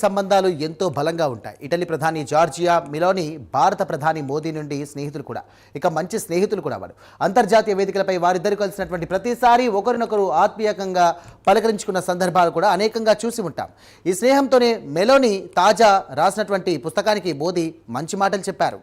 సంబంధాలు ఎంతో బలంగా ఉంటాయి. ఇటలీ ప్రధాని జార్జియా మిలోని భారత ప్రధాని మోదీ నుండి స్నేహితులు కూడా, ఇక మంచి స్నేహితులు కూడా వారు. అంతర్జాతీయ వేదికలపై వారిద్దరు కలిసినటువంటి ప్రతిసారి ఒకరినొకరు ఆత్మీయంగా పలకరించుకున్న సందర్భాలు కూడా అనేకంగా చూసి ఉంటాం. ఈ స్నేహంతోనే మెలోని తాజా రాసినటువంటి పుస్తకానికి మోదీ మంచి మాటలు చెప్పారు.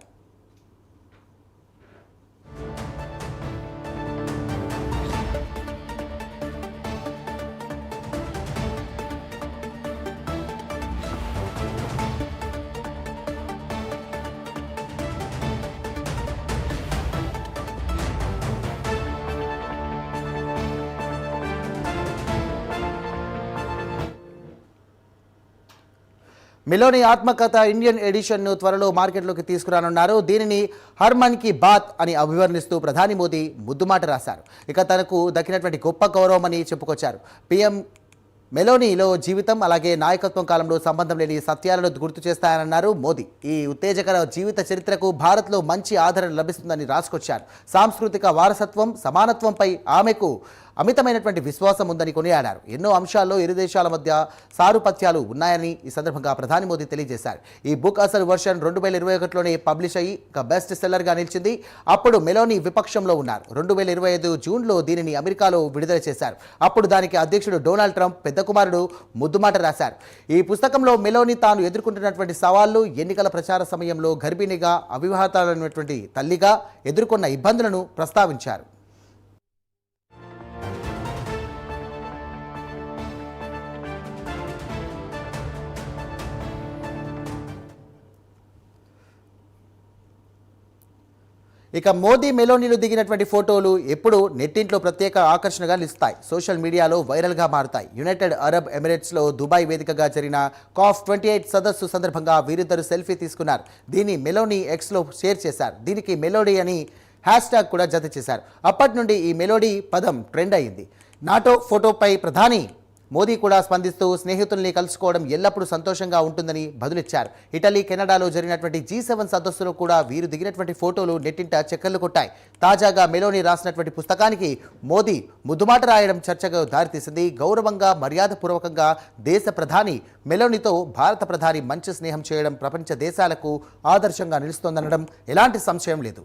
మెలోని ఆత్మకథ ఇండియన్ ఎడిషన్ను త్వరలో మార్కెట్లోకి తీసుకురానున్నారు. దీనిని హర్మన్ కి బాత్ అని అభివర్ణిస్తూ ప్రధాని మోదీ ముద్దుమాట రాశారు. ఇక తనకు దక్కినటువంటి గొప్ప గౌరవమని చెప్పుకొచ్చారు. పీఎం మెలోనీలో జీవితం అలాగే నాయకత్వం కాలంలో సంబంధం లేని సత్యాలను గుర్తు చేస్తాయన్నారు మోదీ. ఈ ఉత్తేజకర జీవిత చరిత్రకు భారత్లో మంచి ఆదరణ లభిస్తుందని రాసుకొచ్చారు. సాంస్కృతిక వారసత్వం, సమానత్వంపై ఆమెకు అమితమైనటువంటి విశ్వాసం ఉందని కొనియాడారు. ఎన్నో అంశాల్లో ఇరు దేశాల మధ్య సారూపత్యాలు ఉన్నాయని ఈ సందర్భంగా ప్రధాని మోదీ తెలియజేశారు. ఈ బుక్ అసలు వర్షన్ 2021లోనే పబ్లిష్ అయ్యి బెస్ట్ సెల్లర్గా నిలిచింది. అప్పుడు మెలోనీ విపక్షంలో ఉన్నారు. 2025 జూన్లో దీనిని అమెరికాలో విడుదల చేశారు. అప్పుడు దానికి అధ్యక్షుడు డొనాల్డ్ ట్రంప్ పెద్ద కుమారుడు ముద్దుమాట రాశారు. ఈ పుస్తకంలో మెలోనీ తాను ఎదుర్కొంటున్నటువంటి సవాళ్లు, ఎన్నికల ప్రచార సమయంలో గర్భిణిగా, అవివాహితులైనటువంటి తల్లిగా ఎదుర్కొన్న ఇబ్బందులను ప్రస్తావించారు. ఇక మోదీ మెలోనీలు దిగినటువంటి ఫోటోలు ఎప్పుడు నెట్టింట్లో ప్రత్యేక ఆకర్షణగా నిలుస్తాయి. సోషల్ మీడియాలో వైరల్గా మారుతాయి. యునైటెడ్ అరబ్ ఎమిరేట్స్లో దుబాయ్ వేదికగా జరిగిన COP28 సదస్సు సందర్భంగా వీరిద్దరు సెల్ఫీ తీసుకున్నారు. దీన్ని మెలోనీ ఎక్స్లో షేర్ చేశారు. దీనికి మెలోడీ అని హ్యాష్ట్యాగ్ కూడా జత చేశారు. అప్పటి నుండి ఈ మెలోడీ పదం ట్రెండ్ అయింది. నాటో ఫోటోపై ప్రధాని మోదీ కూడా స్పందిస్తూ స్నేహితుల్ని కలుసుకోవడం ఎల్లప్పుడూ సంతోషంగా ఉంటుందని బదులిచ్చారు. ఇటలీ, కెనడాలో జరిగినటువంటి G7 సదస్సులో కూడా వీరు దిగినటువంటి ఫోటోలు నెట్టింట చక్కర్లు కొట్టాయి. తాజాగా మెలోనీ రాసినటువంటి పుస్తకానికి మోదీ ముద్దుమాట రాయడం చర్చగా దారితీసింది. గౌరవంగా, మర్యాదపూర్వకంగా దేశ ప్రధాని మెలోనీతో భారత ప్రధాని మంచి స్నేహం చేయడం ప్రపంచ దేశాలకు ఆదర్శంగా నిలుస్తోందనడం ఎలాంటి సంశయం లేదు.